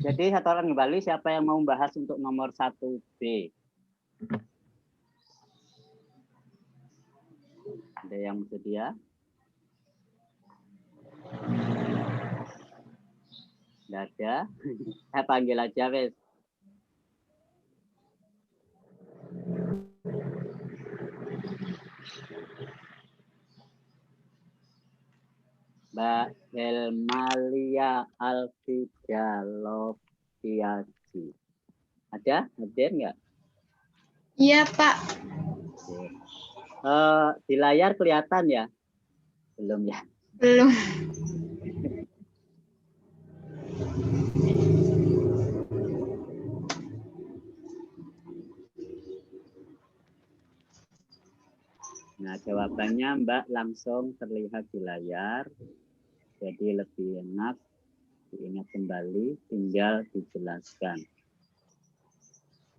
Jadi satu orang kembali, siapa yang mau membahas untuk nomor 1B? Ada yang bersedia? Tidak ada. Saya panggil aja, wes. Mbak Helmalia Alfidaloviaji. Ada? Hadir nggak? Iya, Pak. Di layar kelihatan ya? Belum ya? Belum. Nah, jawabannya Mbak langsung terlihat di layar. Jadi lebih enak diingat kembali, tinggal dijelaskan.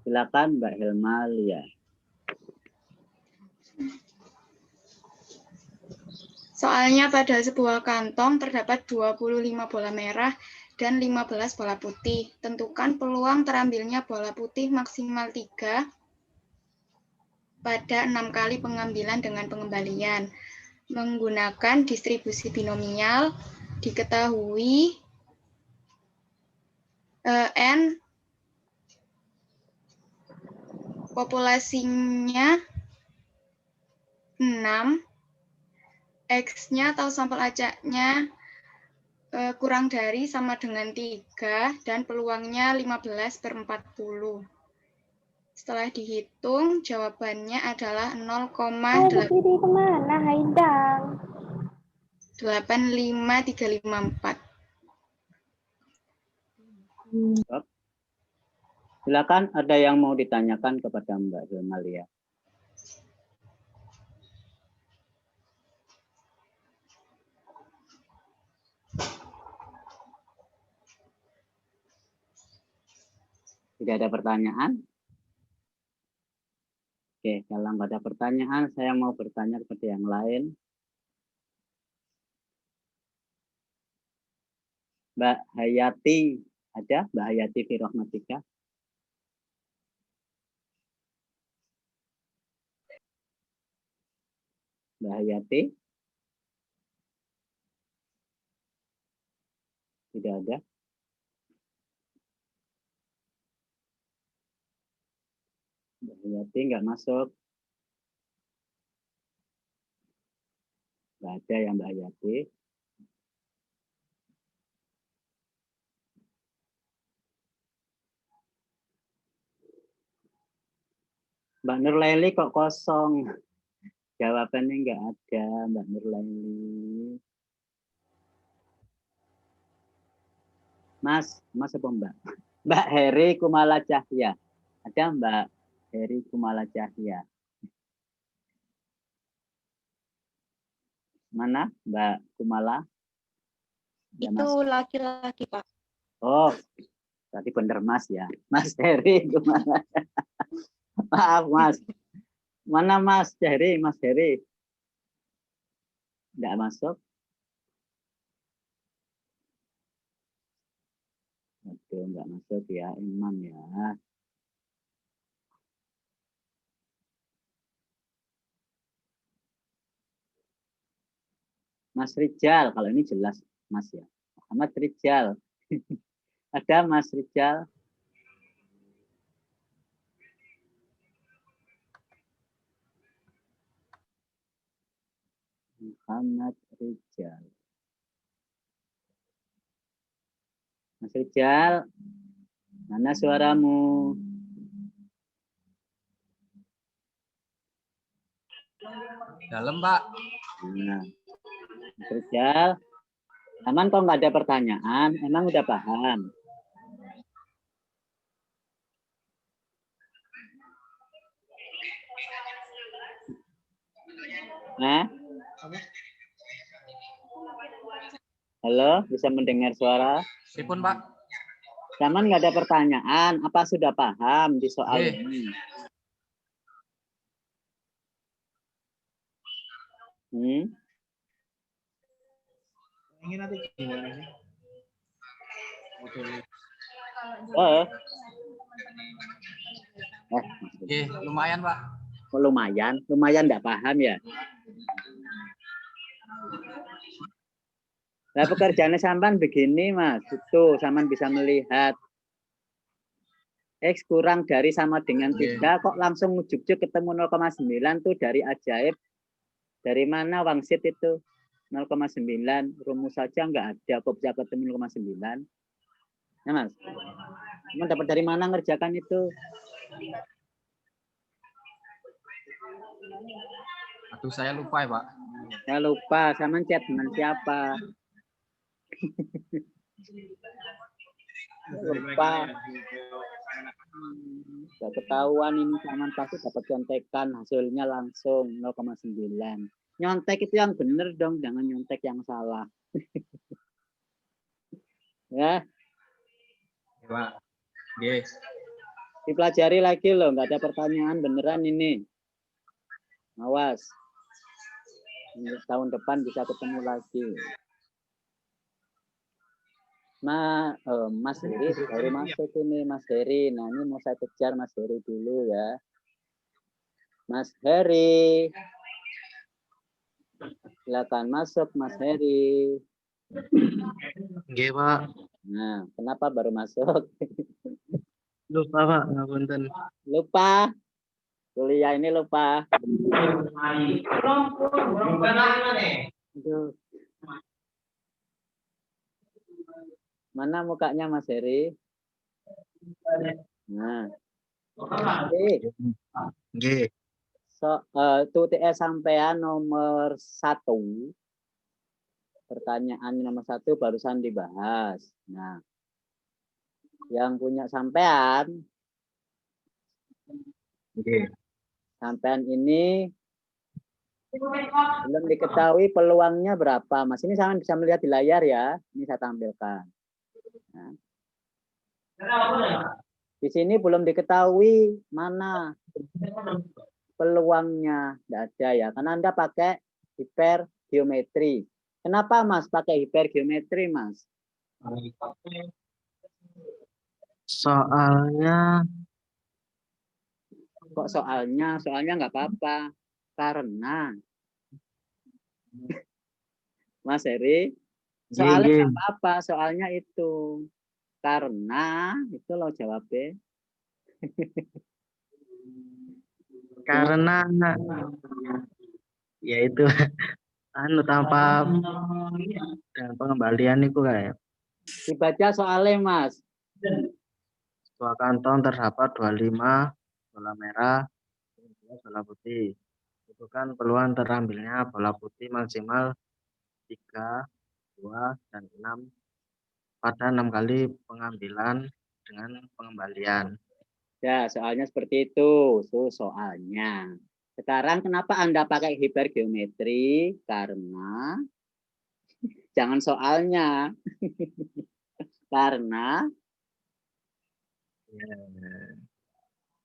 Silakan Mbak Helmalia. Soalnya pada sebuah kantong terdapat 25 bola merah dan 15 bola putih. Tentukan peluang terambilnya bola putih maksimal 3 pada 6 kali pengambilan dengan pengembalian. Menggunakan distribusi binomial, diketahui N populasinya 6, X-nya atau sampel acaknya kurang dari sama dengan 3, dan peluangnya 15/40. Setelah dihitung, jawabannya adalah 0,85354. Silakan, ada yang mau ditanyakan kepada Mbak Helmalia. Tidak ada pertanyaan? Oke, kalau nggak ada pertanyaan, saya mau bertanya kepada yang lain. Mbak Hayati, ada? Mbak Hayati Firahmatika? Mbak Hayati? Tidak ada. Mbak Hayati nggak masuk. Nggak ada yang Mbak Hayati. Mbak Nurlaili kok kosong? Jawabannya nggak ada, Mbak Nurlaili. Mas apa Mbak? Mbak Heri Kumala Cahya. Ada Mbak Heri Kumala Cahya? Mana Mbak Kumala? Ya, itu laki-laki, Pak. Oh, tadi bener Mas ya. Mas Heri Kumala. Maaf Mas. Mana Mas Heri? Mas Heri? Nggak masuk. Aduh, nggak masuk ya, Imam ya. Mas Rijal, kalau ini jelas Mas ya. Muhammad Rijal. Ada Mas Rijal? Muhammad Rijal. Mas Rijal, mana suaramu? Dalam, Pak. Nah, Mas Rijal, aman kok nggak ada pertanyaan? Emang udah paham? Nah? Halo, bisa mendengar suara? Sipun, Pak. Zaman nggak ada pertanyaan, apa sudah paham di soal ini? Ini nanti gimana sih? Oh, Oke, lumayan, Pak. lumayan nggak paham ya. Nah, pekerjaannya sampan begini, Mas. Itu sampan bisa melihat X kurang dari sama dengan 3, kok langsung ujuk-ujuk ketemu 0,9 tuh dari ajaib. Dari mana wangsit itu? 0,9. Rumus saja nggak ada, kok bisa ketemu 0,9. Ya, Mas. Kamu dapat dari mana ngerjakan itu? Aduh, saya lupa ya, Pak. Saya lupa, sama chat dengan siapa? Lupa. Sudah ketahuan ini sama pasti dapat contekan, hasilnya langsung 0,9. Nyontek itu yang benar dong, jangan nyontek yang salah. Ya, Pak. Oke. dipelajari lagi loh, nggak ada pertanyaan beneran ini. Awas. Tahun depan bisa ketemu lagi. Mas Heri baru masuk ini, Mas Heri. Nah, ini mau saya kejar Mas Heri dulu ya. Mas Heri. Silakan masuk, Mas Heri. Nggih, Pak. Nah, kenapa baru masuk? Lupa, Pak. Ngapunten. Lupa. Kuliah ini lupa. Aduh. Mana mukanya Mas Heri? Nah. Nggih. Tuh TS sampean nomor 1. Pertanyaan nomor 1 barusan dibahas. Nah, yang punya sampean, Nggih. sampean ini belum diketahui peluangnya berapa, Mas. Ini sampean bisa melihat di layar ya. Ini saya tampilkan. Nah. Di sini belum diketahui mana peluangnya, tidak ada ya. Karena Anda pakai hipergeometri. Kenapa Mas pakai hipergeometri, Mas? Soalnya Kok soalnya? Soalnya nggak apa-apa. Karena Mas Heri, soalnya nggih. nggak apa-apa. Soalnya itu karena itu loh jawabnya. Karena ya itu anu tanpa dan pengembalian itu kayak Dibaca soalnya, Mas. sebuah kantong terdapat 25 bola merah, 15 bola putih. Itu kan peluang terambilnya bola putih maksimal 3, 2, dan 6 pada 6 kali pengambilan dengan pengembalian. Ya, soalnya seperti itu. Soalnya. Sekarang kenapa Anda pakai hipergeometri? Karena jangan soalnya. Karena Ya.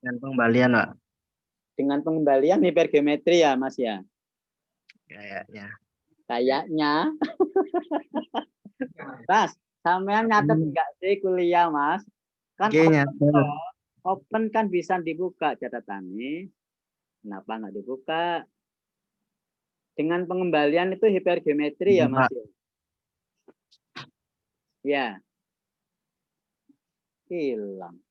Dan pengembalian, Pak. dengan pengembalian hipergeometri ya, Mas ya. Kayaknya. Kayaknya. Mas, sampean nyatet enggak sih kuliah, Mas? Kan open kan bisa dibuka catatannya. Kenapa nggak dibuka? Dengan pengembalian itu hipergeometri ya, Mas? Ya. Hilang.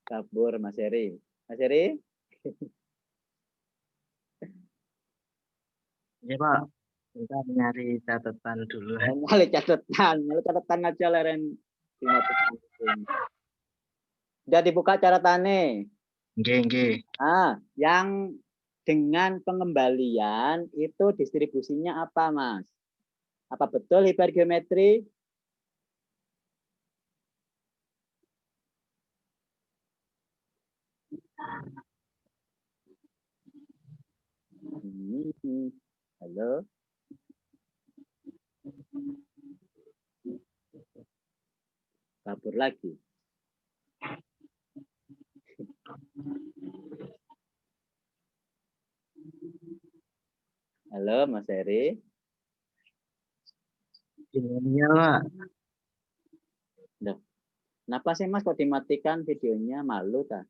Kabur Mas Heri. Mas Heri? Ya, Pak. Kita nyari catatan dulu. Nyari catatan aja leren. Udah dibuka catatannya. Nggih. Yang dengan pengembalian itu distribusinya apa, Mas? Apa betul hipergeometri? Halo. Kabur lagi. Halo, Mas Heri. Binomial, Pak. Kenapa sih Mas kok dimatikan videonya? Malu tak?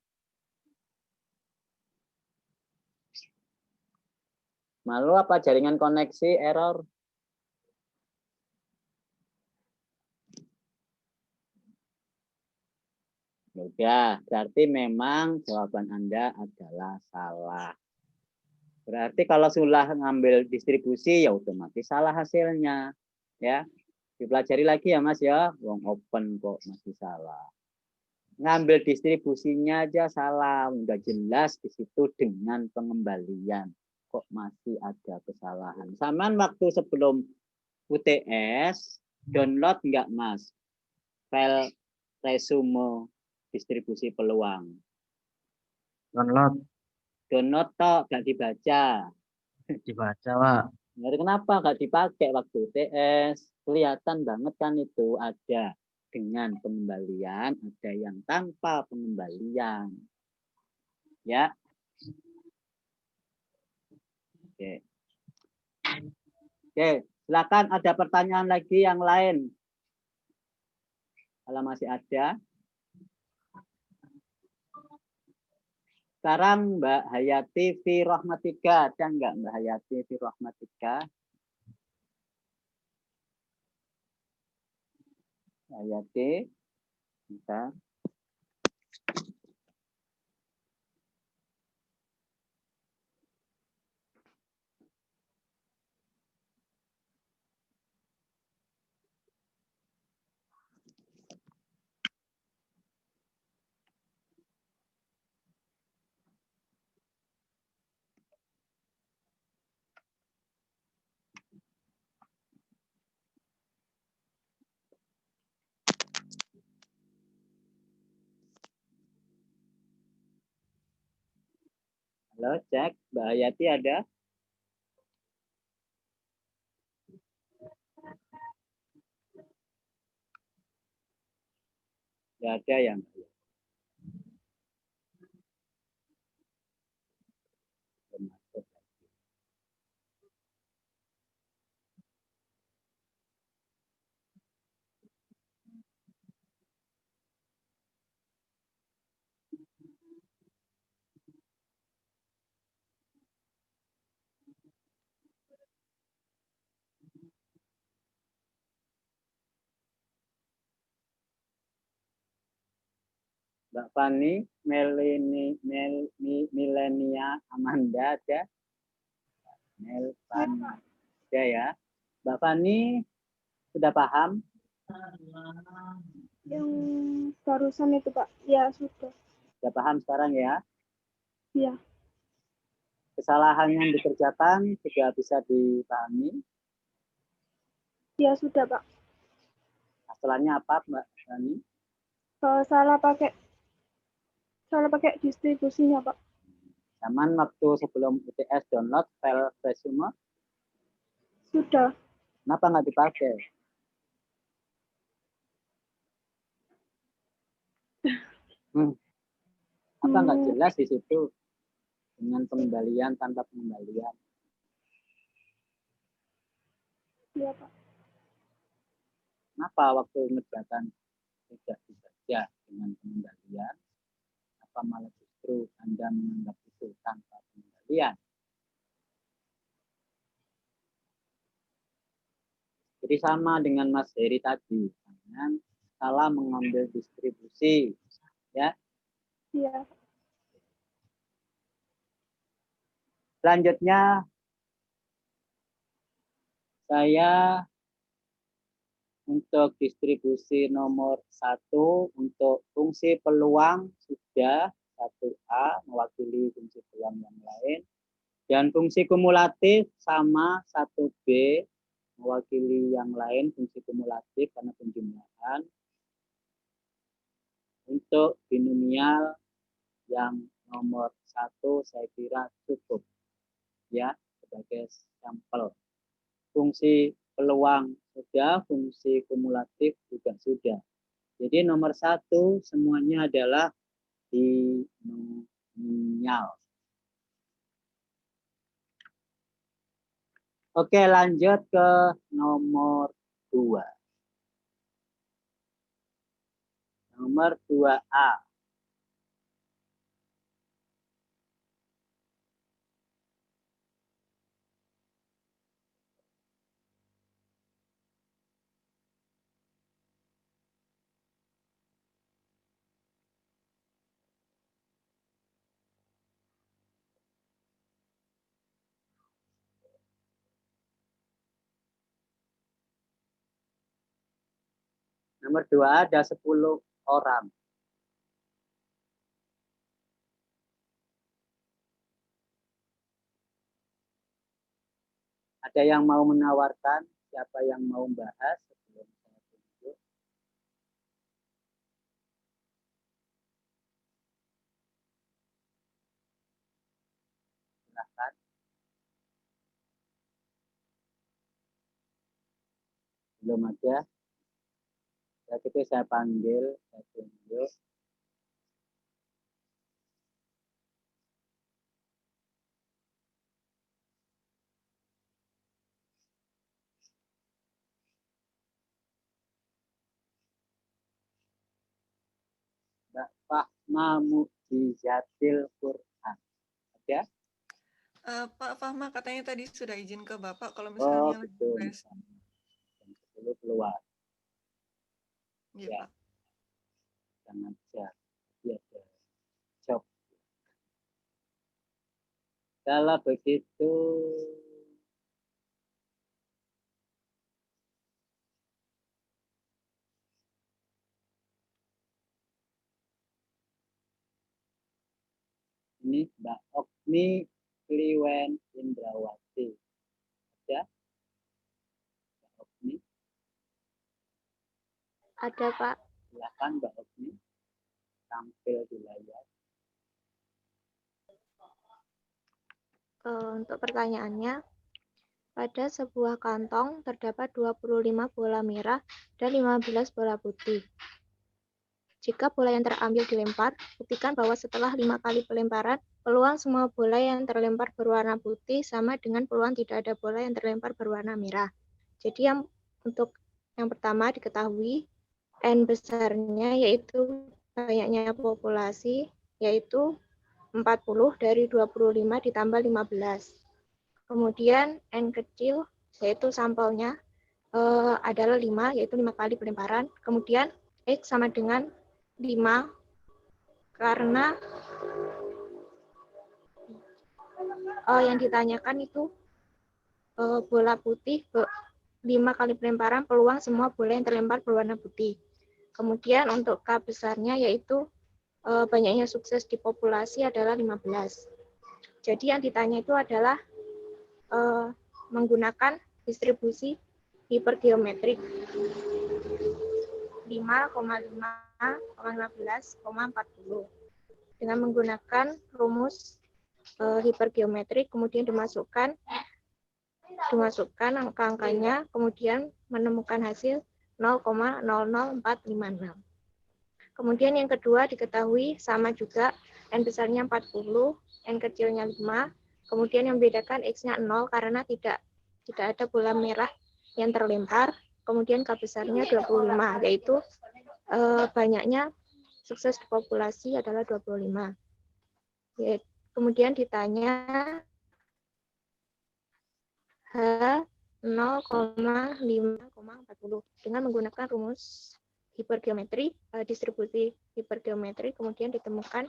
Malu apa jaringan koneksi error? Udah, berarti memang jawaban Anda adalah salah. Berarti kalau sudah ngambil distribusi ya otomatis salah hasilnya. Ya, dipelajari lagi ya Mas ya. Wong open kok masih salah. Ngambil distribusinya aja salah, udah jelas di situ dengan pengembalian. Kok masih ada kesalahan? Samaan waktu sebelum UTS download enggak Mas? File resume distribusi peluang. Download. Download tok enggak dibaca. Dibaca, Pak. Kenapa enggak dipakai waktu UTS? Kelihatan banget kan itu ada dengan pengembalian, ada yang tanpa pengembalian. Ya. Oke. Oke, silakan ada pertanyaan lagi yang lain. Kalau masih ada. Sekarang Mbak Hayati Firahmatika, ada enggak Mbak Hayati Firahmatika? Hayati, bentar. Halo, cek. Mbak Hayati ada? Tidak ada yang. Mbak Fani, Milenia Amanda ada? Melfan ada ya. Mbak Fani sudah paham? Yang barusan itu Pak, ya sudah. Sudah paham sekarang ya? Iya. Kesalahan yang dikerjakan sudah bisa dipahami? Ya sudah Pak. Masalahnya apa Mbak Fani? Salah pakai distribusinya Pak. Zaman waktu sebelum UTS download file resume? Sudah. Kenapa nggak dipakai? Apa nggak jelas di situ dengan pengembalian tanpa pengembalian? Iya Pak. Kenapa waktu mengerjakan tidak dikerja dengan pengembalian? Apa malah justru Anda menganggap itu tanpa pengembalian? Jadi sama dengan Mas Heri tadi, dengan salah mengambil distribusi, ya. Iya. Selanjutnya saya untuk distribusi nomor 1 untuk fungsi peluang sudah 1A mewakili fungsi peluang yang lain, dan fungsi kumulatif sama 1B mewakili yang lain fungsi kumulatif karena penjumlahan. Untuk binomial yang nomor 1 saya kira cukup ya sebagai sampel. Fungsi peluang sudah, fungsi kumulatif juga sudah. Jadi nomor 1 semuanya adalah binomial. Oke, lanjut ke nomor 2. Nomor 2A. Nomor 2 ada 10 orang. Ada yang mau menawarkan? Siapa yang mau membahas sebelum saya tunjuk? Silahkan. Belum ada. Jadi saya panggil, saya tunjuk. Mbak Fahma Mujizatil Quran. Ada? Pak Fahma katanya tadi sudah izin ke Bapak kalau Oh, misalnya betul. les. Jam 10 keluar. Iya, Ya. Pak. Jangan chat. Dia ada job. Kalau begitu, ini Mbak Okni Kliwen Indrawati. Ada? Mbak Okni, Ada, Pak. silakan Mbak Okni tampil di layar. Untuk pertanyaannya, pada sebuah kantong terdapat 25 bola merah dan 15 bola putih. Jika bola yang terambil dilempar, buktikan bahwa setelah 5 kali pelemparan, peluang semua bola yang terlempar berwarna putih sama dengan peluang tidak ada bola yang terlempar berwarna merah. Jadi untuk yang pertama diketahui N besarnya yaitu banyaknya populasi, yaitu 40 dari 25 ditambah 15. Kemudian N kecil, yaitu sampelnya adalah 5, yaitu 5 kali pelemparan. Kemudian X sama dengan 5, karena yang ditanyakan itu bola putih, 5 kali pelemparan, peluang semua bola yang terlempar berwarna putih. Kemudian untuk K besarnya, yaitu banyaknya sukses di populasi adalah 15. Jadi yang ditanya itu adalah menggunakan distribusi hipergeometrik 5,5,15,40 dengan menggunakan rumus hipergeometrik, kemudian dimasukkan angka-angkanya, kemudian menemukan hasil 0,00456. Kemudian yang kedua diketahui sama juga, N besarnya 40, N kecilnya 5, kemudian yang membedakan X-nya 0 karena tidak ada bola merah yang terlempar, kemudian K besarnya 25, yaitu banyaknya sukses di populasi adalah 25. Kemudian ditanya H 0,5,40 dengan menggunakan rumus hipergeometri, distribusi hipergeometri, kemudian ditemukan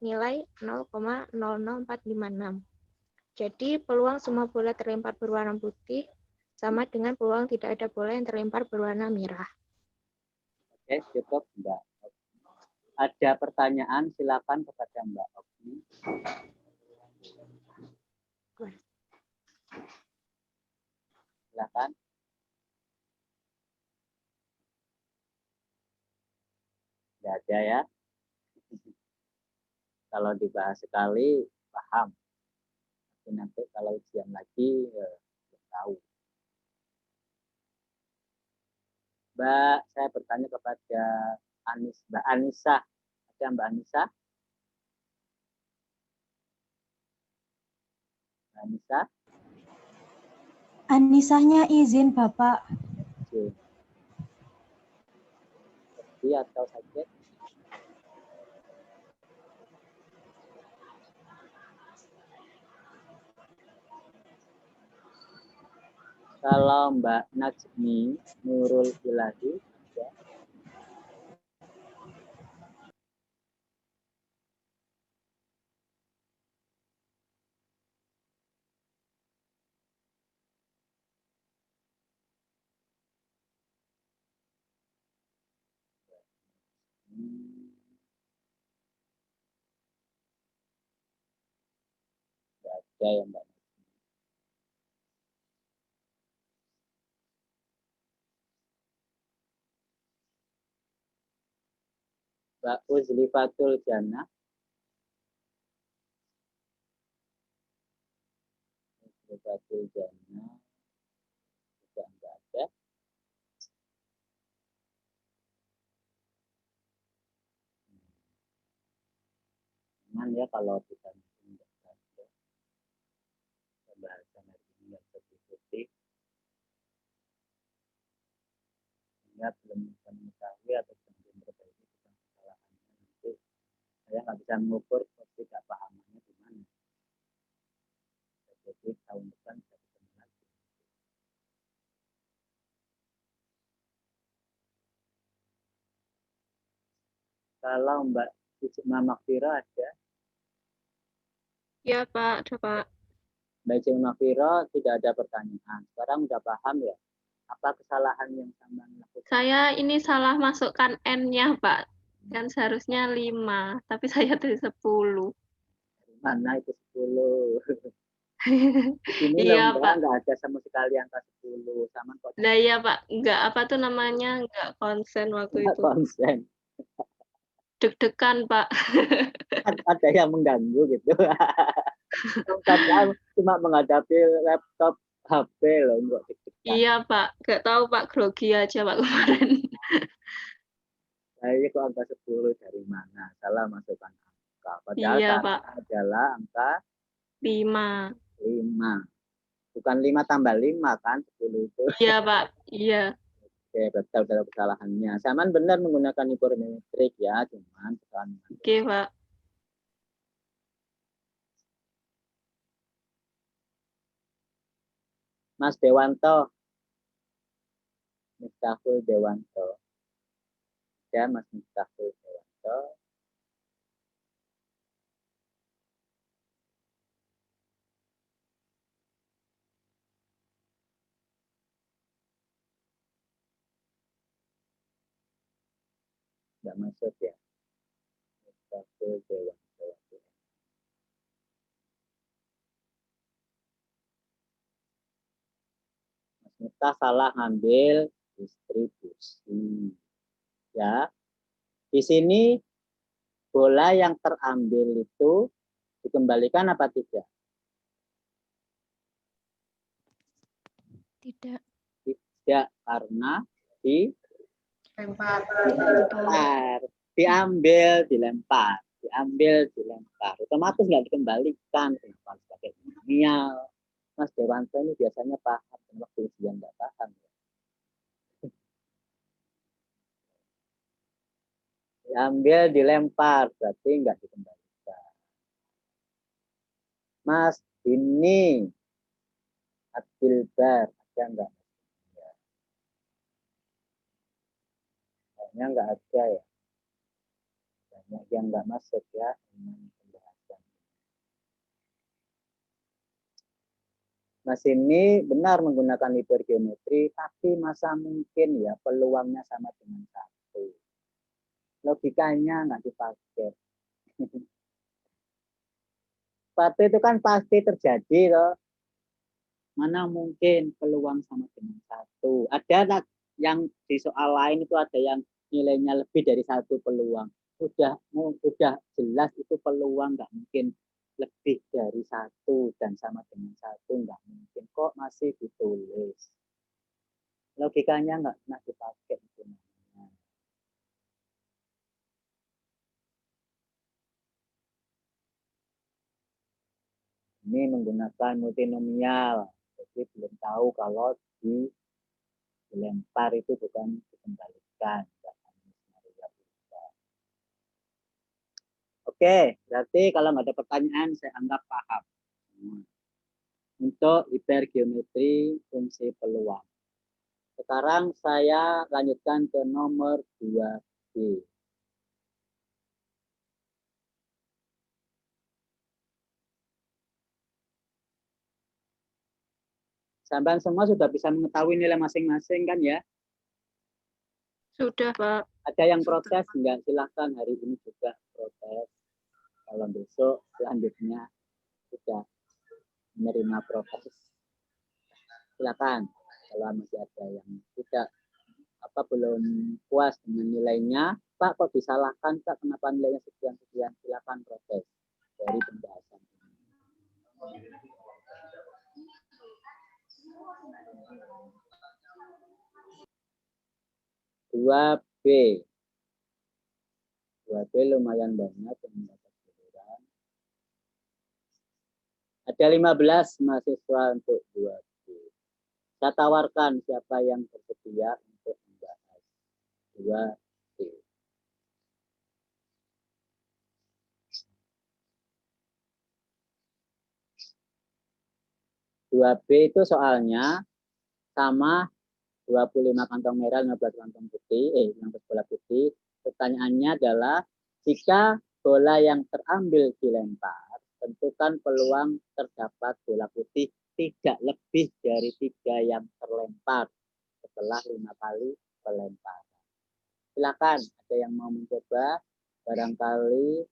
nilai 0,00456. Jadi peluang semua bola terlempar berwarna putih sama dengan peluang tidak ada bola yang terlempar berwarna merah. Oke, cukup Mbak Okni. Ada pertanyaan, silakan kepada Mbak Okni. Silakan. Tidak ada ya. Kalau dibahas sekali, paham. Tapi nanti kalau ujian lagi, belum tahu. Mbak, saya bertanya kepada Mbak Anissa. Ada Mbak Anissa? Mbak Anissa? Anisahnya izin, Bapak. Jun? Sedih atau sakit? Kalau Mbak Najmi Nurul Ilahi, ya. Nggak ada ya Mbak. Mbak Uzlifatul Jannah. Uzlifatul Jannah. Juga nggak ada. Cuman ya kalau kita nggak ada pembahasan hari ini nggak terikuti, sehingga belum bisa mengetahui atau belum memperbaiki tentang kesalahannya, nanti saya nggak bisa mengukur ketidakpahamannya di mana. Jadi tahun depan bisa ketemu lagi. Kalau Mbak Ijma Makfira ada, Ya, Pak. Ada, Pak. Mbak Ijma Makfira tidak ada pertanyaan. Sekarang udah paham ya? Apa kesalahan yang sama lakukan? Saya ini salah masukkan N-nya, Pak. Kan seharusnya 5, tapi saya tulis 10. Mana itu 10? Ini Iya, loh Mbak, Pak. nggak ada sama sekali angka 10. Sama kok Nah, iya, Pak. Nggak apa tuh namanya, nggak konsen waktu nggak itu. konsen. Deg-degan, Pak. Ada yang mengganggu gitu. Padahal cuma menghadapi laptop HP loh, nggak deg-degan. Iya, Pak. Nggak tahu, Pak. Grogi aja, Pak, kemarin. Saya kok angka 10 dari mana? Salah masukkan angka. Padahal Iya, salah Pak. adalah angka 5. 5. Bukan 5 tambah 5 kan, 10 itu. Iya, Pak. Iya. Oke, betul dalam kesalahannya. Saman benar menggunakan hipermetrik ya, cuman kesalahan. Oke, Pak. Mas Dewanto, Miftahul Dewanto. Ya, Mas Miftahul Dewanto. Nggak masuk ya. Miftahul Dewanto. Mas Miftah salah ngambil distribusi. Ya, di sini bola yang terambil itu dikembalikan apa tidak? Tidak. Tidak, karena Lempar. dilempar. Diambil, dilempar. Diambil, dilempar. Otomatis nggak dikembalikan. Kenapa sebagai nominal? Mas Dewanto ini biasanya paham, waktu ujian nggak paham. Diambil, dilempar, berarti nggak dikembalikan. Mas, ini Abdilbar, ada nggak? Kayaknya nggak ada ya. Banyak yang nggak masuk ya. Pembahasan. Mas ini benar menggunakan hipergeometri, tapi masa mungkin ya peluangnya sama dengan 1. Logikanya nggak dipakai. Satu itu kan pasti terjadi loh. Mana mungkin peluang sama dengan 1. Ada yang di soal lain itu ada yang nilainya lebih dari 1 peluang. Sudah jelas itu peluang nggak mungkin lebih dari 1 dan sama dengan 1 nggak mungkin. Kok masih ditulis? Logikanya nggak pernah dipakai itu namanya. Ini menggunakan multinomial. Jadi belum tahu kalau di dilempar itu bukan dikembalikan. Oke, berarti kalau nggak ada pertanyaan, saya anggap paham. Untuk hipergeometri fungsi peluang. Sekarang saya lanjutkan ke nomor 2B. Sampai semua sudah bisa mengetahui nilai masing-masing kan ya? Sudah, Pak. Ada yang protes? Enggak, silahkan hari ini juga protes. Kalau besok selanjutnya sudah menerima protes, silakan. Kalau masih ada yang tidak belum puas dengan nilainya, Pak kok disalahkan Pak, kenapa nilainya sekian-sekian, silakan protes dari pembahasan ini. 2B. 2B lumayan banyak yang mendapat giliran. Ada 15 mahasiswa untuk 2B. Saya tawarkan siapa yang bersedia untuk membahas 2B. 2B itu soalnya sama 25 kantong merah, 15 kantong putih, 15 bola putih. Pertanyaannya adalah, jika bola yang terambil dilempar, tentukan peluang terdapat bola putih tidak lebih dari 3 yang terlempar setelah 5 kali pelemparan. Silakan, ada yang mau mencoba? Barangkali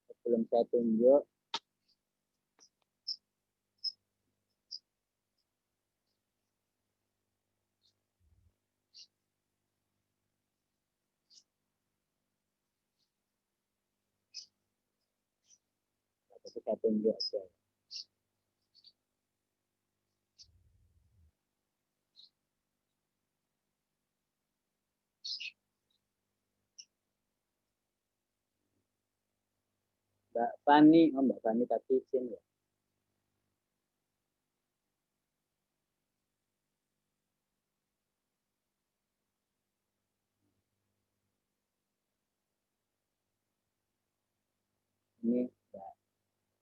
sebelum saya tunjuk, saya tunjuk aja. Mbak Fani, Mbak Fani tadi izin ya. Ini Mbak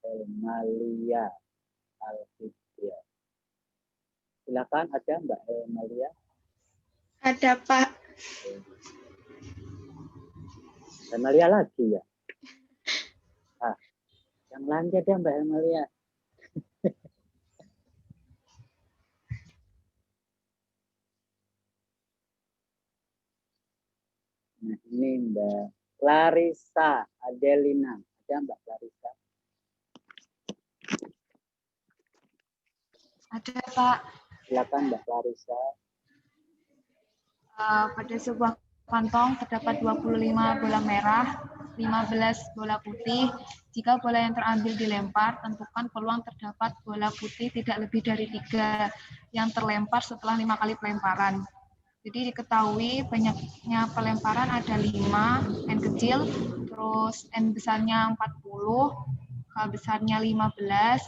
Elmalia Alfitria. Silakan, ada Mbak Elmalia? Ada, Pak. Elmalia lagi ya? Yang lain aja Mbak Elmalia. Nah, ini Mbak Clarissa Adelina. Ada Mbak Clarissa? Ada, Pak. Silakan Mbak Clarissa. Pada sebuah kantong terdapat 25 bola merah, 15 bola putih. Jika bola yang terambil dilempar, tentukan peluang terdapat bola putih tidak lebih dari 3 yang terlempar setelah 5 kali pelemparan. Jadi diketahui banyaknya pelemparan ada 5, N kecil, terus N besarnya 40, K besarnya 15,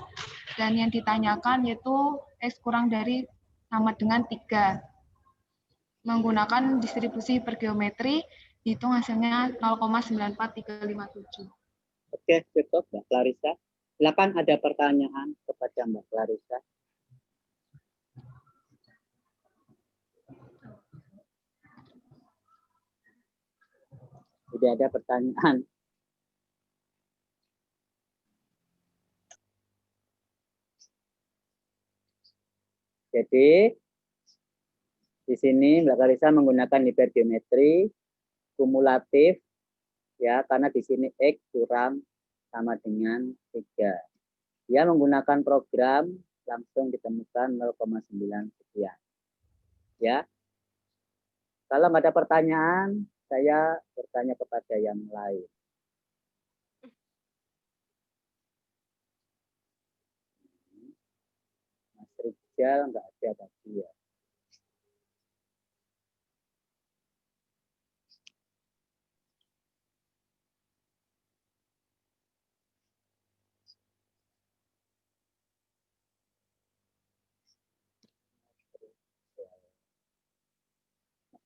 dan yang ditanyakan yaitu X kurang dari sama dengan 3. Menggunakan distribusi hipergeometri, hitung hasilnya 0,94357. Oke, cukup Mbak Clarissa. Silakan, ada pertanyaan kepada Mbak Clarissa. Tidak ada pertanyaan. Jadi di sini Mbak Clarissa menggunakan hipergeometri kumulatif ya, karena di sini X kurang sama dengan 3. Dia menggunakan program langsung ditemukan 0,9 sekian. Ya. Kalau nggak ada pertanyaan, saya bertanya kepada yang lain. Mas Rijal nggak ada tadi ya.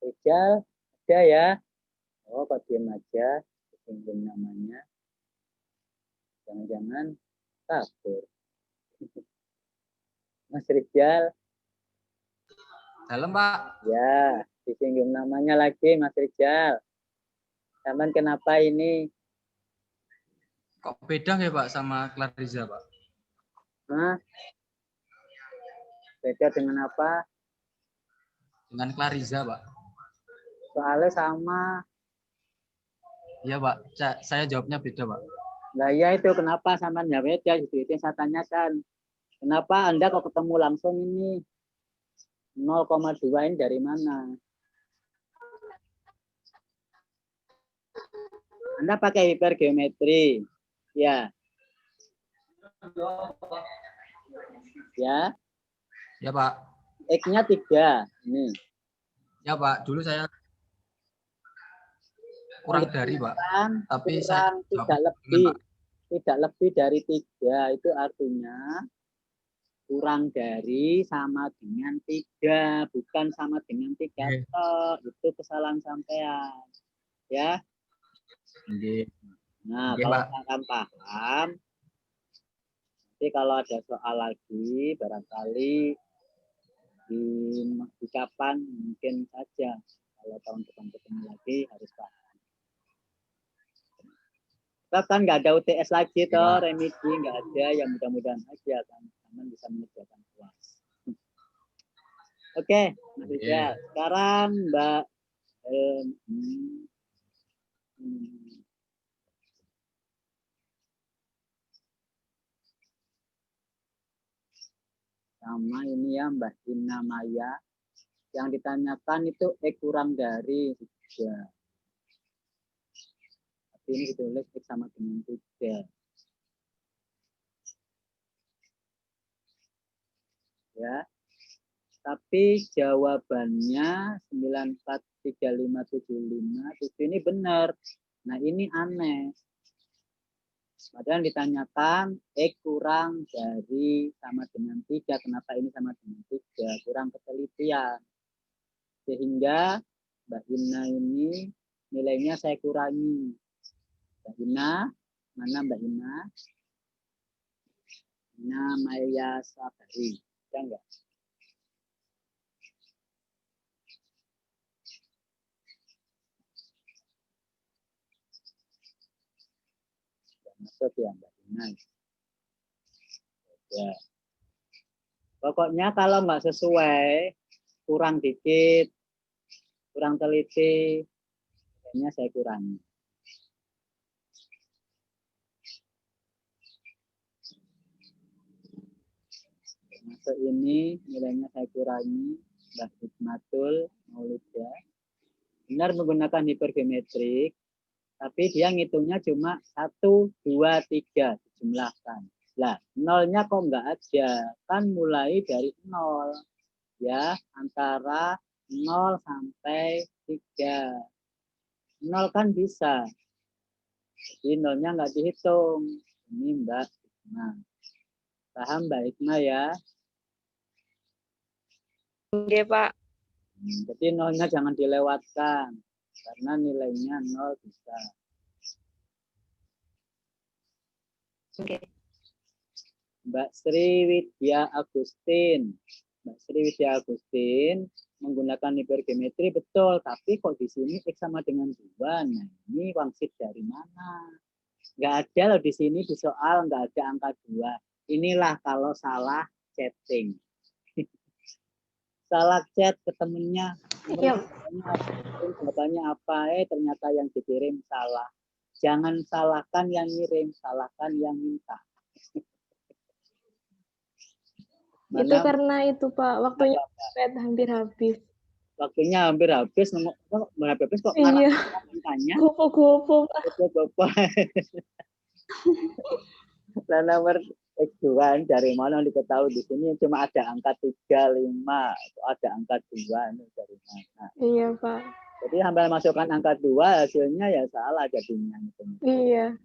Rijal, ada ya? Oh, kok diam aja, disinggung namanya. Jangan-jangan kabur. Mas Rijal, Dalam, Pak. ya, disinggung namanya lagi, Mas Rijal. Taman kenapa ini? Kok beda ya, Pak, sama Clariza, Pak? Hah? Beda dengan apa? Dengan Clariza, Pak. Soalnya sama. Iya, Pak. Saya jawabnya beda, Pak. Nah ya itu kenapa sama beda? Itu yang saya tanyakan. Kenapa Anda kok ketemu langsung ini? 0,2 ini dari mana? Anda pakai hipergeometri. Ya. Ya. Ya, Pak. X-nya 3. Ini. Ya, Pak. Dulu saya kurang dari, Pak. Tapi saya tidak lebih. Tidak lebih dari 3. Itu artinya kurang dari sama dengan 3. Bukan sama dengan 3. Itu kesalahan sampean. Ya. Nah, kalau akan paham, nanti kalau ada soal lagi, barangkali di kapan mungkin saja. Kalau tahun depan ketemu lagi harus paham. Kan nggak ada UTS lagi toh, remedi nggak ada, yang mudah-mudahan aja kan teman bisa mengerjakan UAS. Oke, Mas Rizal. Sekarang Mbak sama ini ya Mbak Ina Maya. Yang ditanyakan itu kurang dari 3. Tapi ini ditulis X sama dengan 3. Ya. Tapi jawabannya 943575 ini benar. Nah, ini aneh. Padahal ditanyakan X kurang dari sama dengan 3. Kenapa ini sama dengan 3? Kurang ketelitian. Sehingga Mbak Ina ini nilainya saya kurangi. Mbak Ina, mana Mbak Ina? Ina Maya Sabari. Ya enggak? Masuk ya Mbak Ina. Ya. Pokoknya kalau nggak sesuai, kurang dikit, kurang teliti, kayaknya saya kurangi. Masuk ini nilainya saya kurangi, Mbak Hikmatul Maulida. Benar menggunakan hipergeometrik, tapi dia ngitungnya cuma 1, 2, 3 dijumlahkan. Lah, nolnya kok nggak ada? Kan mulai dari 0. Ya, antara 0 sampai 3. 0 kan bisa. Jadi nolnya nggak dihitung. Ini Mbak Hikmah. Paham Mbak Hikmah ya? Oke, Pak. Jadi nolnya jangan dilewatkan. Karena nilainya 0 bisa. Oke. Mbak Sri Widya Agustin. Mbak Sri Widya Agustin menggunakan hipergeometri betul, tapi kok di sini X sama dengan 2. Nah, ini wangsit dari mana? Nggak ada loh di sini di soal, nggak ada angka 2. Inilah kalau salah chatting. Salah chat ke temennya. Jawabannya apa? Ternyata yang dikirim salah. Jangan salahkan yang ngirim, salahkan yang minta. Itu karena itu Pak, waktunya hampir habis. Waktunya hampir habis, kok iya. tanya. Gopo-gopo Pak. Gopo-gopo. Nah, nomor X2 dari mana diketahui di sini cuma ada angka 3, 5, ada angka 2 ini dari mana? Iya Pak. Jadi sampai masukkan angka 2 hasilnya ya salah jadinya. Iya.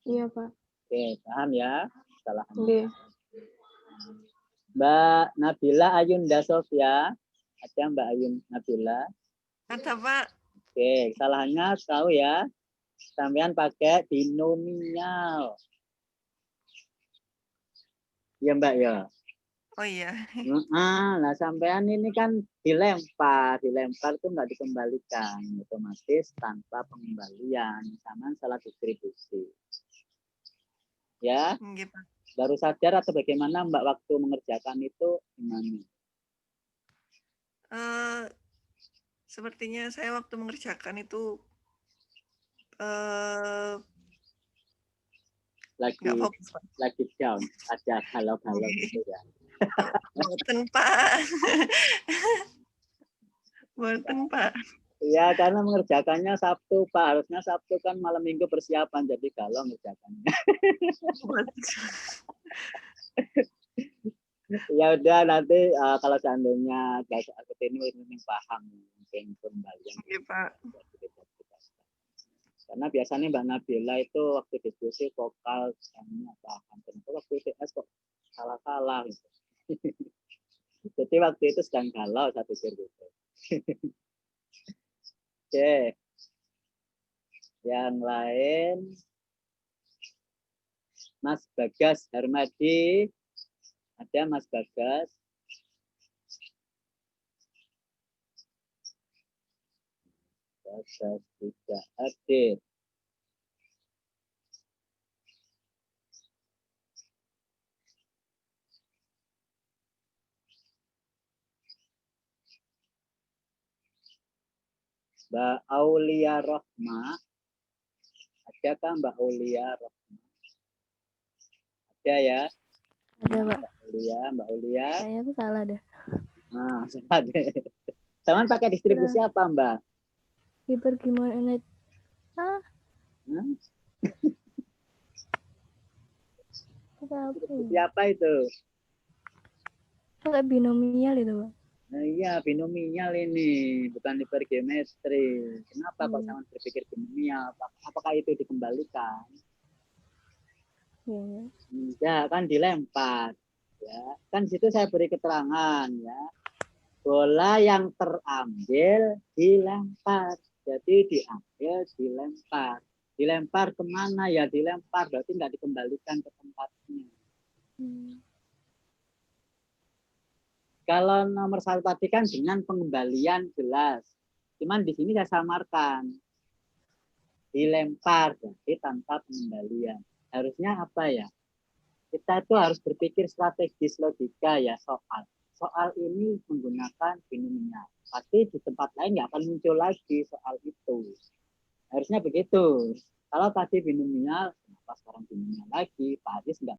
Iya Pak. Oke, paham ya? Kesalahan. Iya. Mbak Nabila Ayunda Sofia, ada Mbak Ayun Nabila? Ada, Pak. Oke, kesalahannya tahu ya. Sampean pakai binomial. Ya Mbak ya. Oh iya. Nah sampean ini kan dilempar itu nggak dikembalikan, otomatis tanpa pengembalian, sama salah distribusi. Ya, Nggih, Pak. baru sadar atau bagaimana Mbak waktu mengerjakan itu gimana? Sepertinya saya waktu mengerjakan itu nggak fokus, Pak. lagi down, ada galau-galau gitu ya. Boten, Pak. Boten, Pak. Ya, karena mengerjakannya Sabtu, Pak. Harusnya Sabtu kan malam minggu persiapan, jadi galau mengerjakannya. Ya udah nanti kalau seandainya aku ini paham mungkin kembalian. Nggih, Pak. Karena biasanya Mbak Nabila itu waktu diskusi vokal misalnya paham, kenapa waktu ITS kok salah-salah gitu. Jadi waktu itu sedang galau saya pikir gitu. Oke. Yang lain Mas Bagas Harmadi. Ada Mas Bagas. Bagas tidak hadir. Mbak Aulia Rohma. Adakah Mbak Aulia Rohma? Ada ya? Ada, Pak. Mbak Aulia. Kayaknya aku salah deh. Nah, salah deh. Teman pakai distribusi apa, Mbak? Gimana? Distribusi apa itu? Pakai binomial itu, Pak. Nah, iya, binomial ini, bukan hipergeometri. Kenapa kok sama berpikir binomial? Apakah itu dikembalikan? Enggak, kan dilempar. Ya, kan di situ saya beri keterangan ya. Bola yang terambil dilempar. Jadi diambil, dilempar. Dilempar kemana ya? Dilempar berarti nggak dikembalikan ke tempatnya. Kalau nomor 1 tadi kan dengan pengembalian jelas. Cuman di sini saya samarkan. Dilempar jadi tanpa pengembalian. Harusnya apa ya? Kita itu harus berpikir strategis logika ya soal. Soal ini menggunakan binomial. Pasti di tempat lain nggak akan muncul lagi soal itu. Harusnya begitu. Kalau tadi binomial, kenapa sekarang binomial lagi? Pak Adis nggak